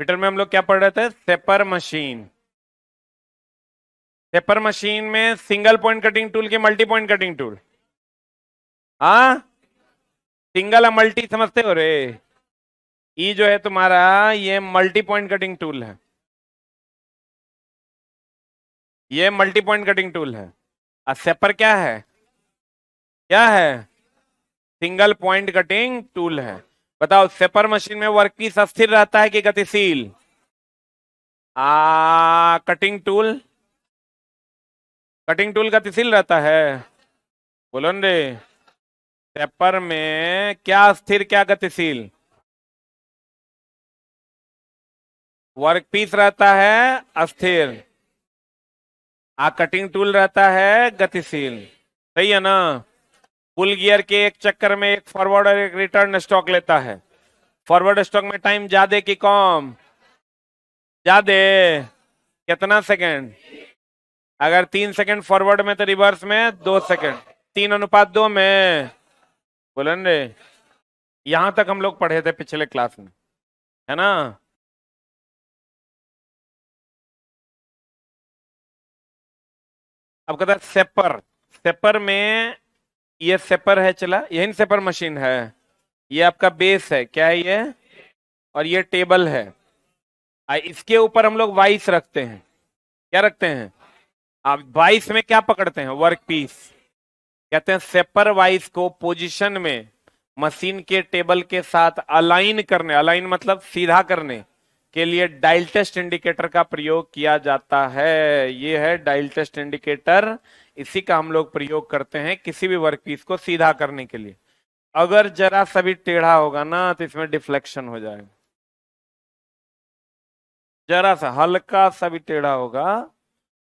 Twitter में हम लोग क्या पढ़ रहे थे? Shaper machine. सेपर मशीन में सिंगल पॉइंट कटिंग टूल के मल्टी पॉइंट कटिंग टूल? हाँ, सिंगल या मल्टी समझते हो रे? ये जो है तुम्हारा, ये मल्टी पॉइंट कटिंग टूल है। ये मल्टी पॉइंट कटिंग टूल है। और सेपर क्या है? क्या है? सिंगल पॉइंट कटिंग टूल है। बताओ, सेपर मशीन में वर्कपीस अस्थिर रहता है कि गतिशील? कटिंग टूल, कटिंग टूल गतिशील रहता है। बोलो न रे। सेपर में क्या स्थिर क्या गतिशील? वर्कपीस रहता है अस्थिर, कटिंग टूल रहता है गतिशील। सही है ना? फुल गियर के एक चक्कर में एक फॉरवर्ड और एक रिटर्न स्टॉक लेता है। फॉरवर्ड स्टॉक में टाइम ज्यादा कि कम? ज्यादा। कितना सेकंड? अगर 3 सेकंड फॉरवर्ड में तो रिवर्स में 2 सेकंड। 3:2 में। बोलन रे। यहां तक हम लोग पढ़े थे पिछले क्लास में, है ना? अब कहता है सेपर। सेपर में, ये सेपर है, चला यही सेपर मशीन है। ये आपका बेस है, क्या है ये? और ये टेबल है। इसके ऊपर हम लोग वाइस रखते हैं। क्या रखते हैं? आप वाइस में क्या पकड़ते हैं? Work piece. कहते हैं सेपर वाइस को पोजीशन में मशीन के टेबल के साथ अलाइन करने, अलाइन मतलब सीधा करने के लिए डायल टेस्ट इंडिकेटर का प्रयोग किया जाता है। ये है डायल टेस्ट इंडिकेटर। इसी का हम लोग प्रयोग करते हैं किसी भी वर्कपीस को सीधा करने के लिए। अगर जरा सा भी टेढ़ा होगा ना तो इसमें डिफ्लेक्शन हो जाएगा। जरा सा हल्का सा भी टेढ़ा होगा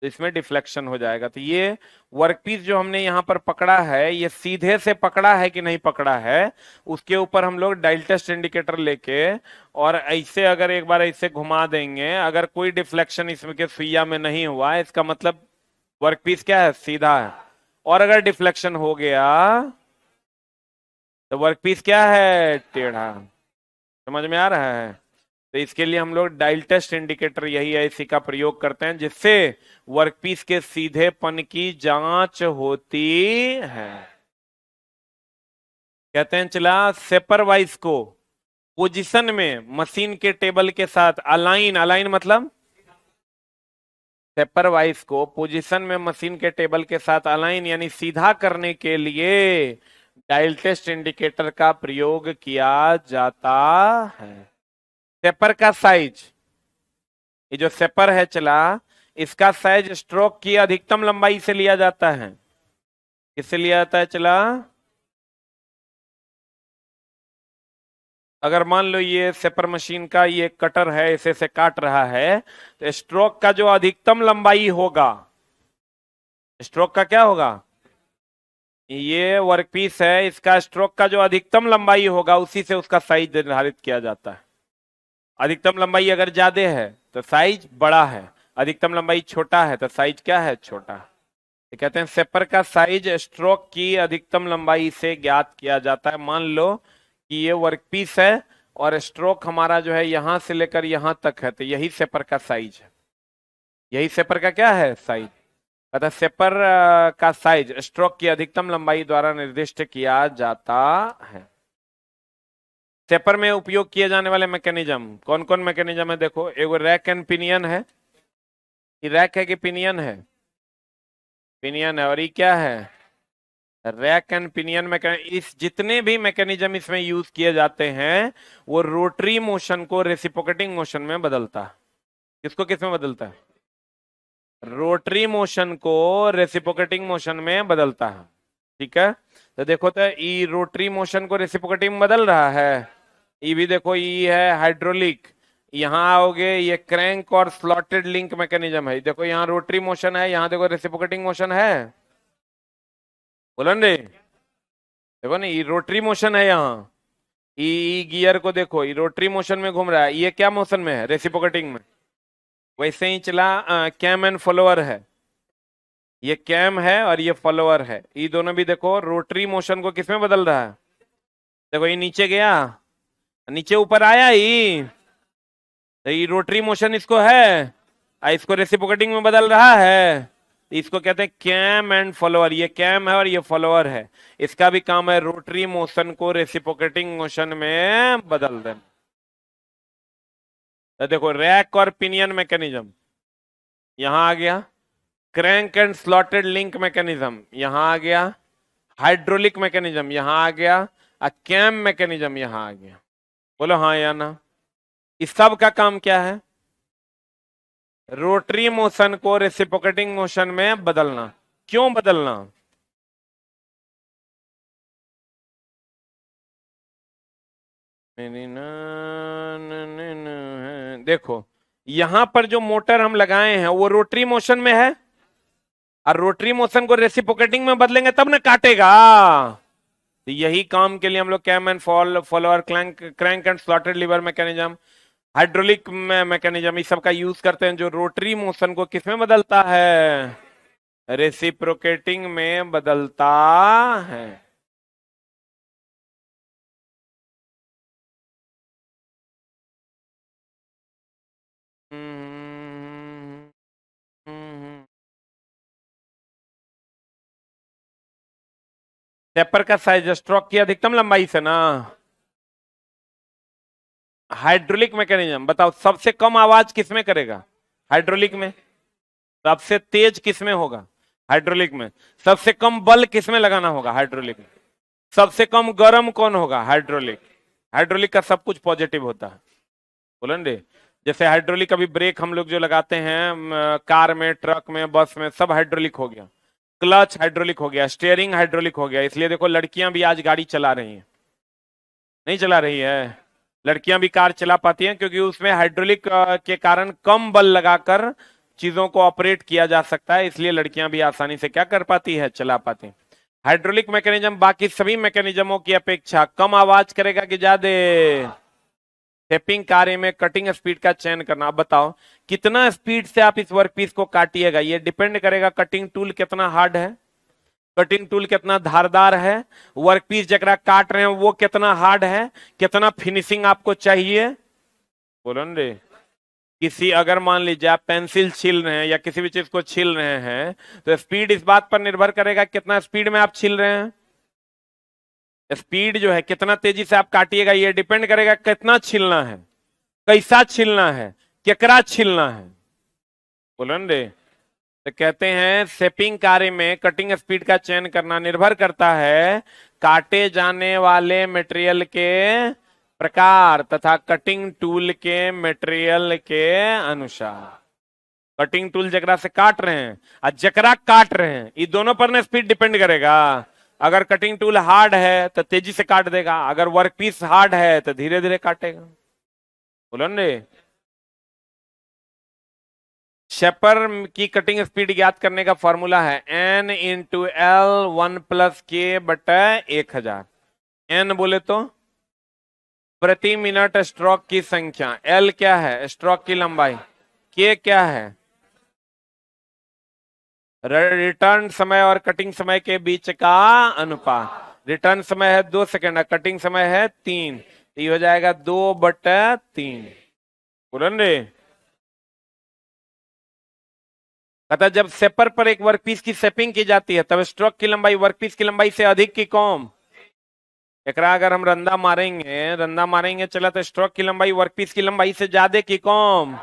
तो इसमें डिफ्लेक्शन हो जाएगा। तो ये वर्कपीस जो हमने यहाँ पर पकड़ा है, ये सीधे से पकड़ा है कि नहीं पकड़ा है, उसके ऊपर हम लोग डायल टेस्ट इंडिकेटर लेके और ऐसे अगर एक बार ऐसे घुमा देंगे, अगर कोई डिफ्लेक्शन इसमें के सुइया में नहीं हुआ, इसका मतलब वर्कपीस क्या है? सीधा है। और अगर डिफ्लेक्शन हो गया तो वर्कपीस क्या है? टेढ़ा। समझ में आ रहा है? तो इसके लिए हम लोग डायल टेस्ट इंडिकेटर, यही है, इसी का प्रयोग करते हैं जिससे वर्कपीस के सीधेपन की जांच होती है। कहते हैं चला सेपर वाइस को पोजीशन में मशीन के टेबल के साथ अलाइन, अलाइन मतलब सेपर वाइस को पोजीशन में मशीन के टेबल के साथ अलाइन यानी सीधा करने के लिए डायल टेस्ट इंडिकेटर का प्रयोग किया जाता है। सेपर का साइज, ये जो सेपर है चला, इसका साइज स्ट्रोक की अधिकतम लंबाई से लिया जाता है। किससे लिया जाता है चला? अगर मान लो ये सेपर मशीन का ये कटर है, इसे से काट रहा है, तो स्ट्रोक का जो अधिकतम लंबाई होगा, स्ट्रोक का क्या होगा? ये वर्कपीस है, इसका स्ट्रोक का जो अधिकतम लंबाई होगा उसी से उसका साइज निर्धारित किया जाता है। अधिकतम लंबाई अगर ज्यादा है तो साइज बड़ा है, अधिकतम लंबाई छोटा है तो साइज क्या है? छोटा। तो कहते हैं सेपर का साइज स्ट्रोक की अधिकतम लंबाई से ज्ञात किया जाता है। मान लो कि ये वर्कपीस है और स्ट्रोक हमारा जो है यहां से लेकर यहां तक है, तो यही सेपर का साइज है। यही सेपर का क्या है? साइज। अतः सेपर का साइज स्ट्रोक की अधिकतम लंबाई द्वारा निर्दिष्ट किया जाता है। सेपर में उपयोग किए जाने वाले मैकेनिज्म, कौन कौन मैकेनिज्म है? देखो, एगो रैक एंड पिनियन है। ये रैक है कि पिनियन है? पिनियन है। और ये क्या है? Rack and pinion mechanism. इस जितने भी मैकेनिज्म इसमें यूज किए जाते हैं वो रोटरी मोशन को रेसिप्रोकेटिंग मोशन में बदलता है। किसको किस में बदलता है? रोटरी मोशन को रेसिप्रोकेटिंग मोशन में बदलता है। ठीक है, तो देखो, तो ई रोटरी मोशन को रेसिप्रोकेटिंग में बदल रहा है। ये भी देखो, ये है हाइड्रोलिक। यहाँ आओगे, ये क्रैंक और स्लॉटेड लिंक मैकेनिज्म है। देखो यहाँ रोटरी मोशन है, यहाँ देखो रेसिप्रोकेटिंग मोशन है। बोलो रे। देखो ना, ये रोटरी मोशन है। यहाँ ई गियर को देखो, ये रोटरी मोशन में घूम रहा है। ये क्या मोशन में है? रेसिप्रोकेटिंग में। वैसे ही चला कैम एंड फॉलोअर है। ये कैम है और ये फॉलोअर है। ये दोनों भी देखो रोटरी मोशन को किसमें बदल रहा है? देखो ये नीचे गया, नीचे ऊपर आया ही। तो ये रोटरी मोशन इसको है, इसको रेसिप्रोकेटिंग में बदल रहा है, इसको कहते हैं कैम एंड फॉलोअर। ये कैम है और ये फॉलोअर है। इसका भी काम है रोटरी मोशन को रेसिप्रोकेटिंग मोशन में बदल देना। तो देखो रैक और पिनियन मैकेनिज्म यहां आ गया, crank and slotted link mechanism यहां आ गया, हाइड्रोलिक मैकेनिज्म यहां आ गया, कैम मैकेनिज्म यहां आ गया। बोलो हाँ या ना। इस सब का काम क्या है? रोटरी मोशन को रेसिप्रोकेटिंग मोशन में बदलना। क्यों बदलना? देखो यहां पर जो मोटर हम लगाए हैं वो रोटरी मोशन में है, और रोटरी मोशन को रेसिप्रोकेटिंग में बदलेंगे तब ना काटेगा। तो यही काम के लिए हम लोग cam and follower, crank and slotted lever mechanism, hydraulic mechanism इस सब का यूज करते हैं, जो रोटरी मोशन को किस में बदलता है? रेसिप्रोकेटिंग में बदलता है। टेपर का साइज स्ट्रोक की अधिकतम लंबाई से ना। हाइड्रोलिक मैकेनिज्म बताओ सबसे कम आवाज किसमें करेगा? हाइड्रोलिक में। सबसे तेज किसमें होगा? हाइड्रोलिक में। सबसे कम बल किसमें लगाना होगा? हाइड्रोलिक में। सबसे कम गर्म कौन होगा? हाइड्रोलिक। हाइड्रोलिक का सब कुछ पॉजिटिव होता है। बोलो रे, जैसे हाइड्रोलिक अभी ब्रेक हम लोग जो लगाते हैं कार में, ट्रक में, बस में, सब हाइड्रोलिक हो गया। क्लच हाइड्रोलिक हो गया, स्टीयरिंग हाइड्रोलिक हो गया। इसलिए देखो लड़कियां भी आज गाड़ी चला रही हैं, नहीं चला रही है? लड़कियां भी कार चला पाती हैं क्योंकि उसमें हाइड्रोलिक के कारण कम बल लगाकर चीजों को ऑपरेट किया जा सकता है, इसलिए लड़कियां भी आसानी से क्या कर पाती है? चला पाती हैं। हाइड्रोलिक मैकेनिज्म बाकी सभी मैकेनिज्मों की अपेक्षा कम आवाज करेगा कि ज्यादा? टेपिंग कार्य में कटिंग स्पीड का चयन करना। अब बताओ कितना स्पीड से आप इस वर्कपीस को काटिएगा, ये डिपेंड करेगा कटिंग टूल कितना हार्ड है, कटिंग टूल कितना धारदार है, वर्कपीस जरा काट रहे हैं वो कितना हार्ड है, कितना फिनिशिंग आपको चाहिए। बोलो न रे। किसी अगर मान लीजिए आप पेंसिल छील रहे हैं या किसी भी चीज को छील रहे हैं तो स्पीड इस बात पर निर्भर करेगा कितना स्पीड में आप छील रहे हैं। स्पीड जो है कितना तेजी से आप काटिएगा ये डिपेंड करेगा कितना छीलना है, कैसा छीलना है, केकरा छीलना है। बोलो न रे। तो कहते हैं शेपिंग कार्य में कटिंग स्पीड का चयन करना निर्भर करता है काटे जाने वाले मटेरियल के प्रकार तथा कटिंग टूल के मटेरियल के अनुसार। कटिंग टूल जकरा से काट रहे हैं और जकरा काट रहे हैं, ये दोनों पर ना स्पीड डिपेंड करेगा। अगर कटिंग टूल हार्ड है तो तेजी से काट देगा, अगर वर्कपीस हार्ड है तो धीरे धीरे काटेगा। बोलो न रे। शेपर की कटिंग स्पीड ज्ञात करने का फॉर्मूला है N into L 1+K/1000। N बोले तो प्रति मिनट स्ट्रोक की संख्या, L क्या है? स्ट्रोक की लंबाई, K क्या है? रिटर्न समय और कटिंग समय के बीच का अनुपात। रिटर्न समय है 2 सेकेंड, कटिंग समय है 3, तो ये हो जाएगा 2/3। बोलो रे। कहता जब सेपर पर एक वर्कपीस की शेपिंग की जाती है तब स्ट्रोक की लंबाई वर्कपीस की लंबाई से अधिक की कम। एकरा अगर हम रंदा मारेंगे चला तो स्ट्रोक की लंबाई वर्कपीस की लंबाई से ज्यादा की कम।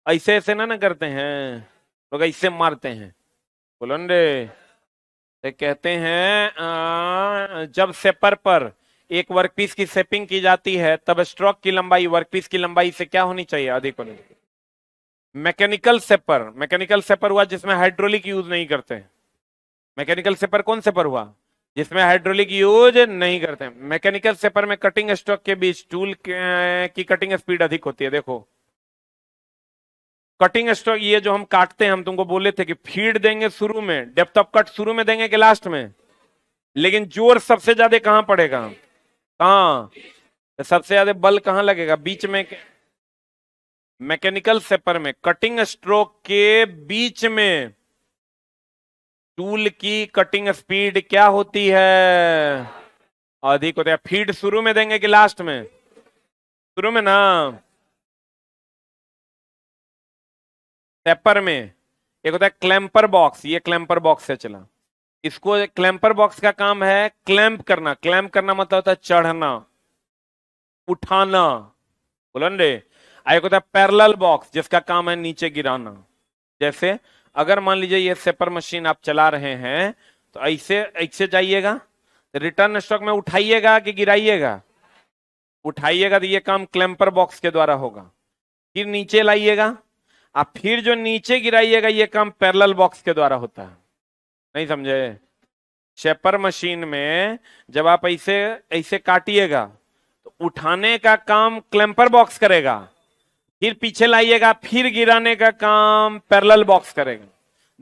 ऐसे ऐसे ना करते हैं लोग, ऐसे मारते हैं। बोलो न रे। तो कहते हैं जब सेपर पर एक वर्कपीस की शेपिंग की जाती है तब स्ट्रोक की लंबाई वर्कपीस की लंबाई से क्या होनी चाहिए? अधिक होनी चाहिए। मैकेनिकल सेपर हुआ जिसमें हाइड्रोलिक यूज नहीं करते। मैकेनिकल सेपर कौन सेपर हुआ? जिसमें हाइड्रोलिक यूज नहीं करते। मैकेनिकल सेपर में कटिंग स्ट्रोक के बीच टूल की कटिंग स्पीड अधिक होती है। देखो कटिंग स्ट्रोक ये जो हम काटते हैं, हम तुमको बोले थे कि फीड देंगे शुरू में, डेप्थ ऑफ कट शुरू में देंगे कि लास्ट में, लेकिन जोर सबसे ज्यादा कहां पड़ेगा? कहां? तो सबसे ज्यादा बल कहां लगेगा? बीच में। मैकेनिकल सेपर में कटिंग स्ट्रोक के बीच में टूल की कटिंग स्पीड क्या होती है? अधिक होती है। फीड शुरू में देंगे कि लास्ट में? शुरू में ना। सेपर में एक होता है क्लैंपर बॉक्स, ये क्लैंपर बॉक्स से चला। इसको क्लैंपर बॉक्स का काम है क्लैंप करना। क्लैंप करना मतलब होता है चढ़ना, उठाना, बोलो रे। एक होता है पैरेलल बॉक्स जिसका काम है नीचे गिराना। जैसे अगर मान लीजिए ये सेपर मशीन आप चला रहे हैं तो ऐसे ऐसे जाइएगा, तो रिटर्न स्ट्रोक में उठाइएगा कि गिराइएगा? उठाइएगा, तो ये काम क्लैंपर बॉक्स के द्वारा होगा। फिर नीचे लाइएगा, आप फिर जो नीचे गिराइएगा ये काम पैरेलल बॉक्स के द्वारा होता है। नहीं समझे? शेपर मशीन में जब आप ऐसे ऐसे काटिएगा तो उठाने का काम क्लैंपर बॉक्स करेगा, फिर पीछे लाइएगा, फिर गिराने का काम पैरेलल बॉक्स करेगा।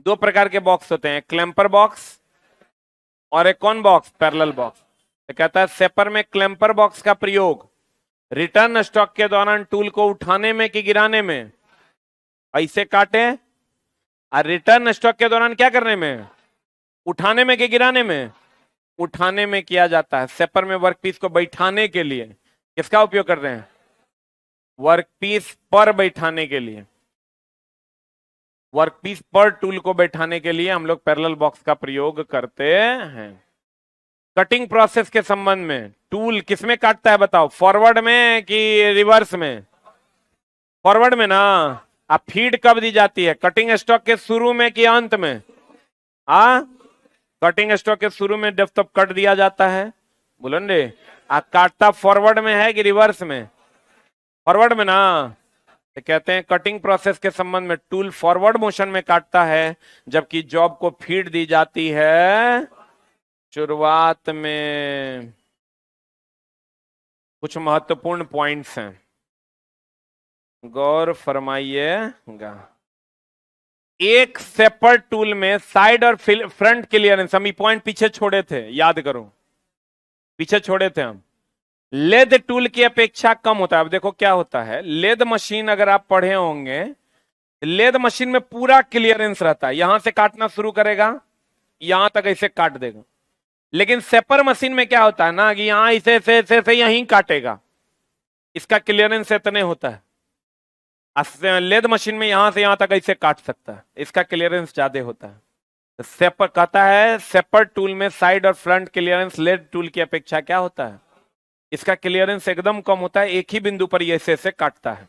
दो प्रकार के बॉक्स होते हैं, क्लैंपर बॉक्स और एक कौन बॉक्स? Parallel box. तो कहता है सेपर में क्लैंपर बॉक्स का प्रयोग रिटर्न स्टॉक के दौरान टूल को उठाने में कि गिराने में? ऐसे काटे, और रिटर्न स्टॉक के दौरान क्या करने में? उठाने में कि गिराने में? उठाने में किया जाता है। सेपर में वर्कपीस को बैठाने के लिए किसका उपयोग कर रहे हैं? वर्कपीस पर बैठाने के लिए, वर्कपीस पर टूल को बैठाने के लिए हम लोग पैरेलल बॉक्स का प्रयोग करते हैं। कटिंग प्रोसेस के संबंध में टूल किसमें काटता है बताओ? फॉरवर्ड में कि रिवर्स में? फॉरवर्ड में ना। अब फीड कब दी जाती है? कटिंग स्टॉक के शुरू में कि अंत में? कटिंग स्टॉक के शुरू में जब तब कट दिया जाता है, बोलो रे। काटता फॉरवर्ड में है कि रिवर्स में? फॉरवर्ड में ना। तो कहते हैं कटिंग प्रोसेस के संबंध में टूल फॉरवर्ड मोशन में काटता है, जबकि जॉब को फीड दी जाती है शुरुआत में। कुछ महत्वपूर्ण पॉइंट्स हैं, गौर फरमाइएगा। एक सेपर टूल में साइड और फ्रंट क्लियरेंस, हम ये पॉइंट पीछे छोड़े थे, याद करो, पीछे छोड़े थे हम। लेद टूल की अपेक्षा कम होता है। अब देखो क्या होता है, लेद मशीन अगर आप पढ़े होंगे, लेद मशीन में पूरा क्लियरेंस रहता है, यहां से काटना शुरू करेगा, यहां तक ऐसे काट देगा। लेकिन सेपर मशीन में क्या होता है ना कि यहां ऐसे यहीं काटेगा, इसका क्लियरेंस इतने होता है। लेद मशीन में यहां से यहां तक ऐसे काट सकता है, इसका क्लियरेंस ज्यादा होता है। तो सेपर कहता है सेपर टूल में साइड और फ्रंट क्लियरेंस लेद टूल की अपेक्षा क्या होता है? इसका क्लियरेंस एकदम कम होता है, एक ही बिंदु पर ये ऐसे काटता है।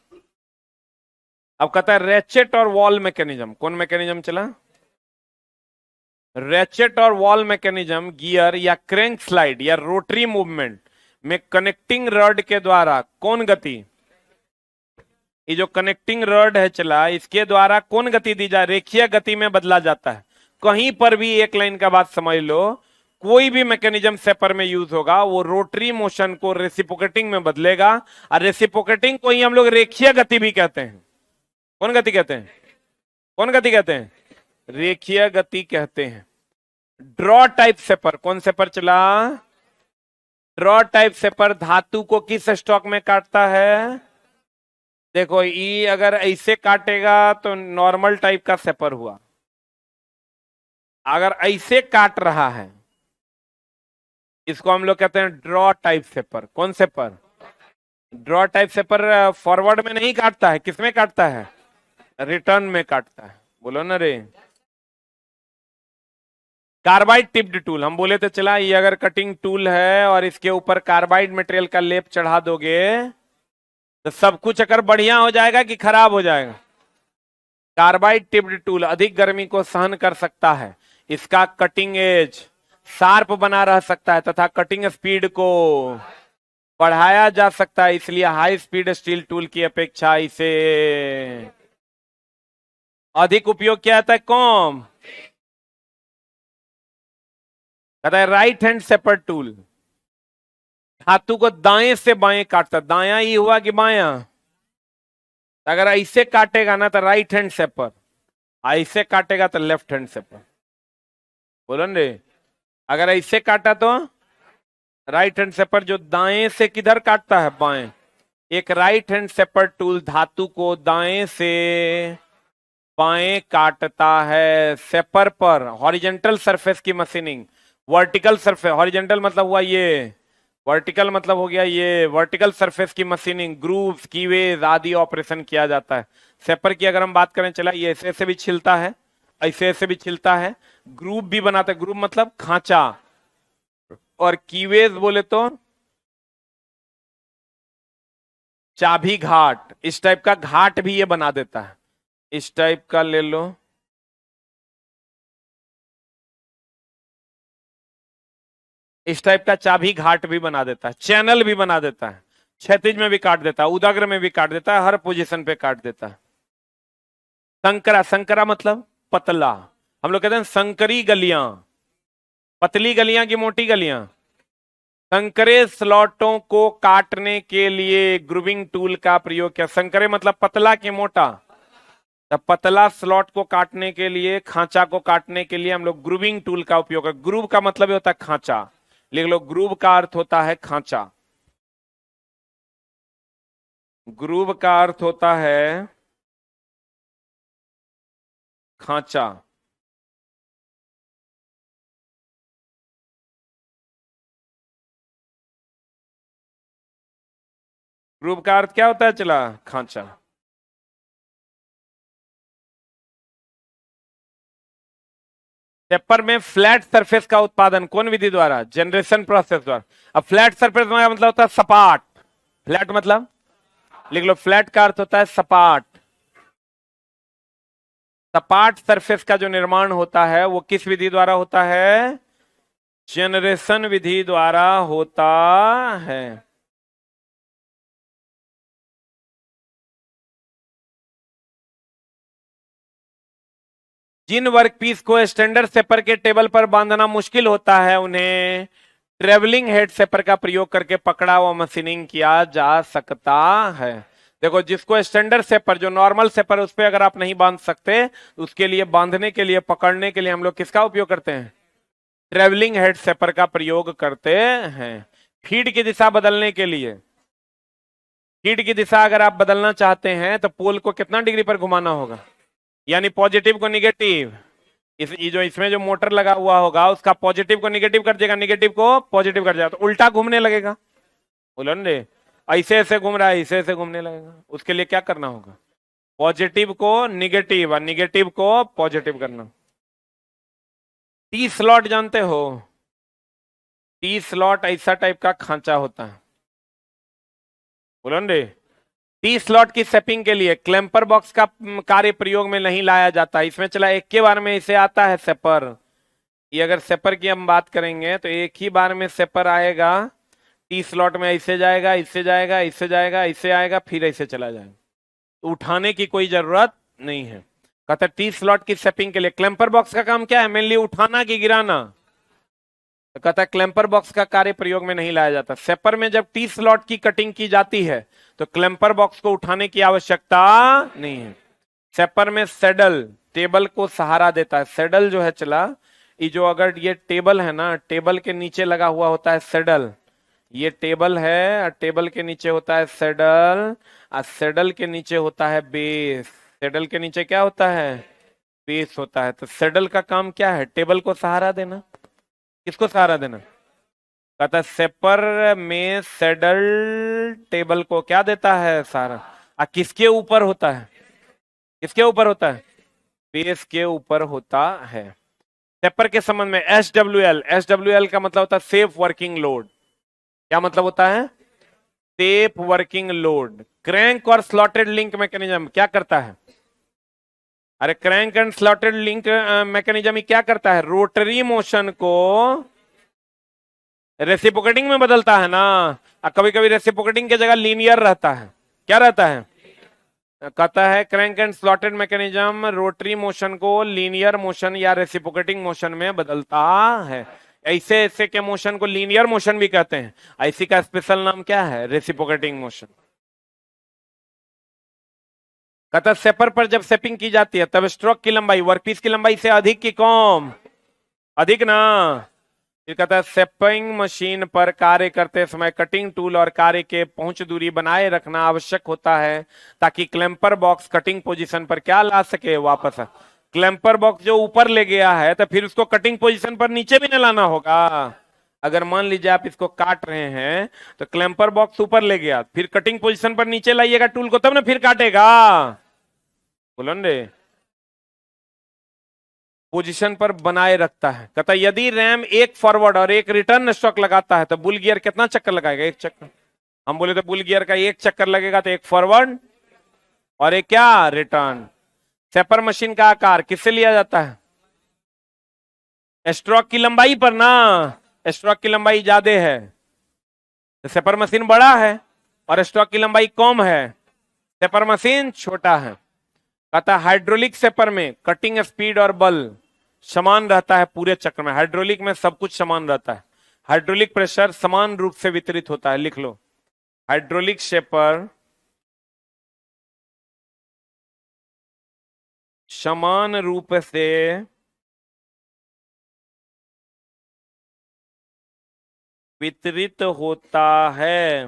अब कहता है रेचेट और वॉल मैकेनिज्म, कौन मैकेनिज्म चला? रेचेट और वॉल मैकेनिज्म गियर या क्रैंक स्लाइड या रोटरी मूवमेंट में कनेक्टिंग रड के द्वारा कौन गति? ये जो कनेक्टिंग रड है चला, इसके द्वारा कौन गति दी जाए? रेखीय गति में बदला जाता है। कहीं पर भी एक लाइन का बात समझ लो, कोई भी मैकेनिज्म सेपर में यूज होगा वो रोटरी मोशन को रेसिप्रोकेटिंग में बदलेगा, और रेसिप्रोकेटिंग को ही हम लोग रेखीय गति भी कहते हैं। कौन गति कहते हैं? कौन गति कहते हैं? रेखीय गति कहते हैं। ड्रॉ टाइप सेपर, कौन सेपर चला? ड्रॉ टाइप सेपर धातु को किस स्टॉक में काटता है? देखो ई अगर ऐसे काटेगा तो नॉर्मल टाइप का सेपर हुआ, अगर ऐसे काट रहा है इसको हम लोग कहते हैं ड्रॉ टाइप सेपर। कौन shaper? Draw type shaper forward में नहीं काटता है, किसमें काटता है? रिटर्न में काटता है, बोलो ना रे। कार्बाइड टिप्ड टूल, हम बोले तो चला, ये अगर कटिंग टूल है और इसके ऊपर कार्बाइड मटेरियल का लेप चढ़ा दोगे तो सब कुछ अगर बढ़िया हो जाएगा कि खराब हो जाएगा? कार्बाइड टिप्ड टूल अधिक गर्मी को सहन कर सकता है, इसका कटिंग एज शार्प बना रह सकता है तथा कटिंग स्पीड को बढ़ाया जा सकता है, इसलिए हाई स्पीड स्टील टूल की अपेक्षा इसे अधिक उपयोग किया जाता है। कौन कहता है? राइट हैंड सेपर टूल धातु को दाएं से बाएं काटता, दाया ही हुआ कि बाया? अगर ऐसे काटेगा ना तो राइट हैंड सेपर, ऐसे काटेगा तो लेफ्ट हैंड सेपर, बोलो रे। अगर ऐसे काटा तो राइट हैंड सेपर, जो दाएं से किधर काटता है? बाएं। एक राइट हैंड सेपर टूल धातु को दाएं से बाएं काटता है। सेपर पर हॉरिजेंटल सरफेस की मशीनिंग, वर्टिकल सरफेस, हॉरिजेंटल मतलब हुआ ये, वर्टिकल मतलब हो गया ये वर्टिकल सरफेस की मशीनिंग, ग्रूव्स, कीवेज आदि ऑपरेशन किया जाता है। सेपर की अगर हम बात करें, चला ये ऐसे ऐसे भी छिलता है, ऐसे ऐसे भी छिलता है, ग्रूव भी बनाता है, ग्रूव मतलब खांचा, और कीवेज बोले तो चाबी घाट, इस टाइप का घाट भी ये बना देता है। इस टाइप का ले लो, इस टाइप का चाबी घाट भी बना देता है, चैनल भी बना देता है, क्षैतिज में भी काट देता है, उदाग्र में भी काट देता है, हर पोजीशन पे काट देता है। संकरा, संकरा मतलब पतला, हम लोग कहते हैं संकरी गलियां, पतली गलियां की मोटी गलियां। संकरे स्लॉटों को काटने के लिए ग्रूविंग टूल का प्रयोग किया। संकरे मतलब पतला के मोटा, तब पतला स्लॉट को काटने के लिए, खांचा को काटने के लिए हम लोग ग्रूविंग टूल का उपयोग करते। ग्रूव का मतलब होता है खांचा, लिख लो, ग्रूव का अर्थ होता है खांचा। ग्रूव का अर्थ होता है खांचा। ग्रूव का अर्थ क्या होता है, चला, खांचा। पेपर में फ्लैट सरफेस का उत्पादन कौन विधि द्वारा, जनरेशन प्रोसेस द्वारा। अब फ्लैट सरफेस का मतलब होता है सपाट, फ्लैट मतलब, लिख लो, फ्लैट का अर्थ होता है सपाट। सपाट सरफेस का जो निर्माण होता है वो किस विधि द्वारा होता है, जनरेशन विधि द्वारा होता है। जिन वर्कपीस को स्टैंडर्ड सेपर के टेबल पर बांधना मुश्किल होता है, उन्हें ट्रेवलिंग हेड सेपर का प्रयोग करके पकड़ा व मशीनिंग किया जा सकता है। देखो, जिसको स्टैंडर्ड सेपर, जो नॉर्मल सेपर, उस पर अगर आप नहीं बांध सकते, तो उसके लिए बांधने के लिए, पकड़ने के लिए हम लोग किसका उपयोग करते हैं, ट्रेवलिंग हेड सेपर का प्रयोग करते हैं। फीड की दिशा बदलने के लिए, फीड की दिशा अगर आप बदलना चाहते हैं तो पोल को कितना डिग्री पर घुमाना होगा, यानी पॉजिटिव को निगेटिव, जो इसमें जो मोटर लगा हुआ होगा उसका पॉजिटिव को निगेटिव कर देगा, निगेटिव को पॉजिटिव कर जाएगा, तो उल्टा घूमने लगेगा। बोलो रे, ऐसे ऐसे घूम रहा है, ऐसे ऐसे घूमने लगेगा। उसके लिए क्या करना होगा, पॉजिटिव को निगेटिव और निगेटिव को पॉजिटिव करना। टी स्लॉट जानते हो, टी स्लॉट ऐसा टाइप का खांचा होता है। बोलो रे, टी स्लॉट की सेपिंग के लिए क्लैंपर बॉक्स का कार्य प्रयोग में नहीं लाया जाता। इसमें चला एक के बार में इसे आता है सेपर। ये अगर सेपर की हम बात करेंगे तो एक ही बार में सेपर आएगा, टी स्लॉट में ऐसे जाएगा, इससे जाएगा, इससे जाएगा, इससे आएगा, फिर ऐसे चला जाएगा, तो उठाने की कोई जरूरत नहीं है। कहता टी स्लॉट की सेपिंग के लिए क्लैंपर बॉक्स का काम क्या है, मेनली उठाना कि गिराना। तो कहता है क्लैंपर बॉक्स का कार्य प्रयोग में नहीं लाया जाता। सेपर में जब टी स्लॉट की कटिंग की जाती है तो क्लैंपर बॉक्स को उठाने की आवश्यकता नहीं है। सेपर में सेडल टेबल को सहारा देता है। सेडल जो है चला, ये जो अगर ये टेबल है ना, टेबल के नीचे लगा हुआ होता है सेडल। ये टेबल है और टेबल के नीचे होता है सेडल, और सेडल के नीचे होता है बेस। सेडल के नीचे क्या होता है, बेस होता है। तो सेडल का काम क्या है, टेबल को सहारा देना। किसको सहारा देना, कहता है सेपर में सेडल टेबल को क्या देता है, सहारा। और किसके ऊपर होता है, किसके ऊपर होता है, बेस के ऊपर होता है। सेपर के संबंध में SWL, SWL का मतलब होता है सेफ वर्किंग लोड। क्या मतलब होता है, सेफ वर्किंग लोड। क्रैंक और स्लॉटेड लिंक मैकेनिज्म क्या करता है, अरे crank and slotted link mechanism क्या करता है, रोटरी मोशन को रेसिप्रोकेटिंग में बदलता है ना। कभी कभी रेसिप्रोकेटिंग की जगह लीनियर रहता है, क्या रहता है, कहता है crank and slotted mechanism rotary motion को लीनियर मोशन या रेसिप्रोकेटिंग मोशन में बदलता है। ऐसे ऐसे के मोशन को लीनियर मोशन भी कहते हैं। ऐसी का स्पेशल नाम क्या है, रेसिप्रोकेटिंग मोशन। कहता सेपर पर जब सेपिंग की जाती है तब स्ट्रोक की लंबाई वर्कपीस की लंबाई से अधिक की कम, अधिक ना। फिर कहता है सेपिंग मशीन पर कार्य करते समय कटिंग टूल और कार्य के पहुंच दूरी बनाए रखना आवश्यक होता है ताकि क्लैंपर बॉक्स कटिंग पोजीशन पर क्या ला सके, वापस। क्लैंपर बॉक्स जो ऊपर ले गया है तो फिर उसको कटिंग पोजीशन पर नीचे भी न लाना होगा। अगर मान लीजिए आप इसको काट रहे हैं तो क्लैंपर बॉक्स ऊपर ले गया, फिर कटिंग पोजीशन पर नीचे लाइएगा टूल को, तब ना फिर काटेगा। बोलो रे, पोजीशन पर बनाए रखता है। कहता यदि रैम एक फॉरवर्ड और एक रिटर्न स्ट्रोक लगाता है तो बुल गियर कितना चक्कर लगाएगा? एक चक्कर। हम बोले तो बुल गियर का एक चक्कर लगेगा तो एक फॉरवर्ड और एक क्या? रिटर्न। सेपर मशीन का आकार किससे लिया जाता है? स्ट्रोक की लंबाई पर ना। स्ट्रोक की लंबाई ज्यादा है तो सेपर मशीन बड़ा है, और स्ट्रोक की लंबाई कम है, सेपर मशीन छोटा है। कहता हाइड्रोलिक सेपर में कटिंग स्पीड और बल समान रहता है पूरे चक्र में। हाइड्रोलिक में सब कुछ समान रहता है। हाइड्रोलिक प्रेशर समान रूप से वितरित होता है। लिख लो, हाइड्रोलिक सेपर समान रूप से वितरित होता है।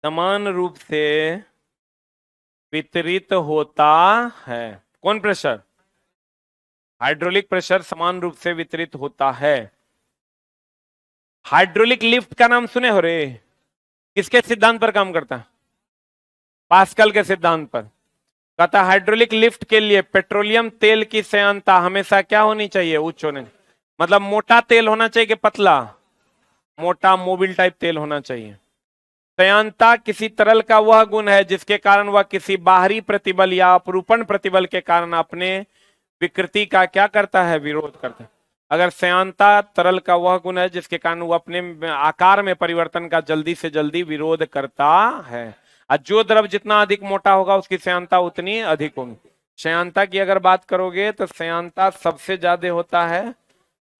समान रूप से वितरित होता है। कौन प्रेशर? हाइड्रोलिक प्रेशर समान रूप से वितरित होता है। हाइड्रोलिक लिफ्ट का नाम सुने हो रे? किसके सिद्धांत पर काम करता है? पास्कल के सिद्धांत पर। कहता हाइड्रोलिक लिफ्ट के लिए पेट्रोलियम तेल की श्यानता हमेशा क्या होनी चाहिए? उच्च होने। मतलब मोटा तेल होना चाहिए कि पतला? मोटा मोबिल टाइप तेल होना चाहिए। श्यानता किसी तरल का वह गुण है जिसके कारण वह किसी बाहरी प्रतिबल या अपरूपण प्रतिबल के कारण अपने विकृति का क्या करता है? विरोध करता है। अगर श्यानता तरल का वह गुण है जिसके कारण वह अपने आकार में परिवर्तन का जल्दी से जल्दी विरोध करता है। और जो द्रव जितना अधिक मोटा होगा उसकी श्यानता उतनी अधिक होगी। श्यानता की अगर बात करोगे तो श्यानता सबसे ज्यादा होता है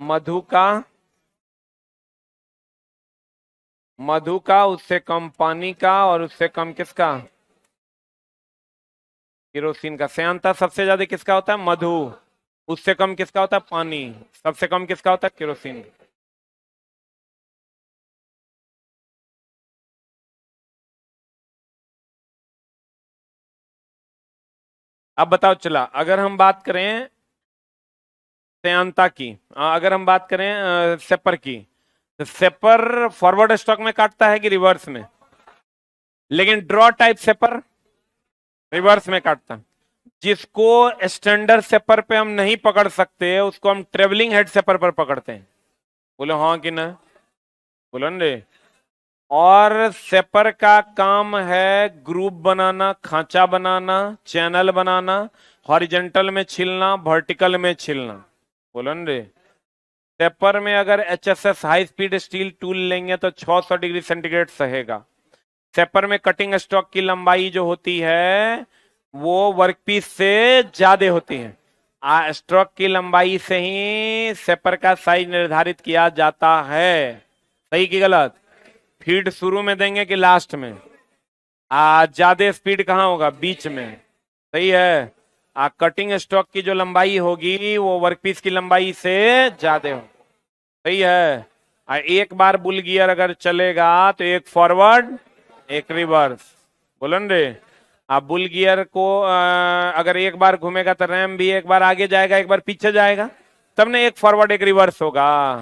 मधु का। मधु का, उससे कम पानी का, और उससे कम किसका? केरोसिन का। श्यानता सबसे ज्यादा किसका होता है? मधु। उससे कम किसका होता है? पानी। सबसे कम किसका होता है? केरोसिन। अब बताओ, चला अगर हम बात करें श्यानता की, अगर हम बात करें सेपर की, तो सेपर फॉरवर्ड स्टॉक में काटता है कि रिवर्स में? लेकिन ड्रॉ टाइप सेपर रिवर्स में काटता है। जिसको स्टैंडर्ड सेपर पे हम नहीं पकड़ सकते उसको हम ट्रेवलिंग हेड सेपर पर पकड़ते हैं। बोलो हाँ कि ना? बोलो न रे। और सेपर का काम है ग्रुप बनाना, खांचा बनाना, चैनल बनाना, हॉरिजेंटल में छिलना, वर्टिकल में छिलना। बोलो न रे। सेपर में अगर HSS high speed steel tool लेंगे तो 600 डिग्री सेंटीग्रेड सहेगा। सेपर में कटिंग स्टॉक की लंबाई जो होती है वो वर्कपीस से ज्यादा होती है। स्ट्रोक की लंबाई से ही सेपर का साइज निर्धारित किया जाता है। सही कि गलत? फीड शुरू में देंगे कि लास्ट में? ज्यादा स्पीड कहाँ होगा? बीच में। सही है। कटिंग स्टॉक की जो लंबाई होगी वो वर्कपीस की लंबाई से ज्यादा होगी। सही है। एक बार बुल गियर अगर चलेगा तो एक फॉरवर्ड एक रिवर्स। बोलो न रे। आप बुल गियर को अगर एक बार घूमेगा तो रैम भी एक बार आगे जाएगा एक बार पीछे जाएगा, तब ना एक फॉरवर्ड एक रिवर्स होगा।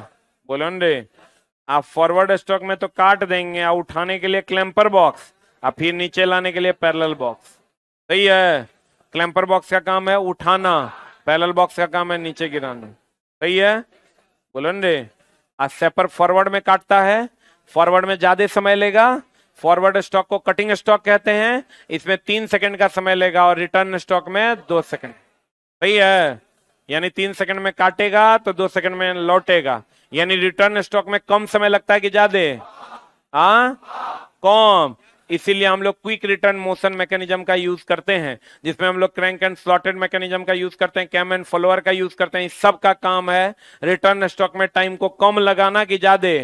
बोलो न रे। आप फॉरवर्ड स्ट्रोक में तो काट देंगे, आप उठाने के लिए क्लैंपर बॉक्स, और फिर नीचे लाने के लिए पैरेलल बॉक्स। सही है। क्लैंपर बॉक्स का काम है उठाना, पैरेलल बॉक्स का काम है नीचे गिराना। सही है। बोलो न रे। सेपर फॉरवर्ड में काटता है, फॉरवर्ड में ज्यादा समय लेगा। फॉरवर्ड स्टॉक को कटिंग स्टॉक कहते हैं, इसमें 3 सेकंड का समय लेगा, और रिटर्न स्टॉक में 2 सेकंड। सही है। यानी 3 सेकंड में काटेगा तो 2 सेकंड में लौटेगा। यानी रिटर्न स्टॉक में कम समय लगता है कि ज्यादा? कम। इसीलिए हम लोग क्विक रिटर्न मोशन मैकेनिज्म का यूज करते हैं, जिसमें हम लोग क्रैंक एंड स्लॉटेड मैकेनिज्म का यूज करते हैं, कैम एंड फॉलोअर का यूज करते हैं। इस सब का काम है रिटर्न स्टॉक में टाइम को कम लगाना कि ज्यादा?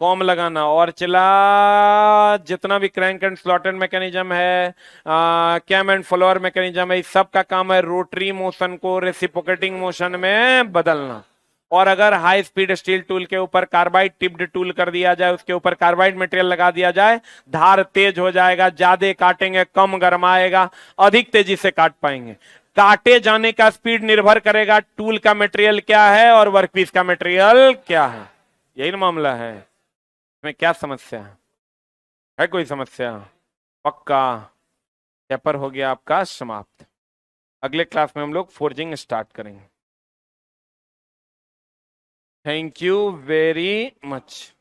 कम लगाना। और चला जितना भी क्रैंक एंड स्लॉटेड मैकेनिज्म है, कैम एंड फॉलोअर मैकेनिज्म है, इस सब का काम है रोटरी मोशन को रेसिप्रोकेटिंग मोशन में बदलना। और अगर हाई स्पीड स्टील टूल के ऊपर कार्बाइड टिप्ड टूल कर दिया जाए, उसके ऊपर कार्बाइड मटेरियल लगा दिया जाए, धार तेज हो जाएगा, ज्यादा काटेंगे, कम गरमाएगा, अधिक तेजी से काट पाएंगे। काटे जाने का स्पीड निर्भर करेगा टूल का मटेरियल क्या है और वर्कपीस का मटेरियल क्या है। यही ना मामला है। इसमें क्या समस्या है कोई समस्या? पक्का। पेपर हो गया आपका समाप्त। अगले क्लास में हम लोग फोर्जिंग स्टार्ट करेंगे। Thank you very much.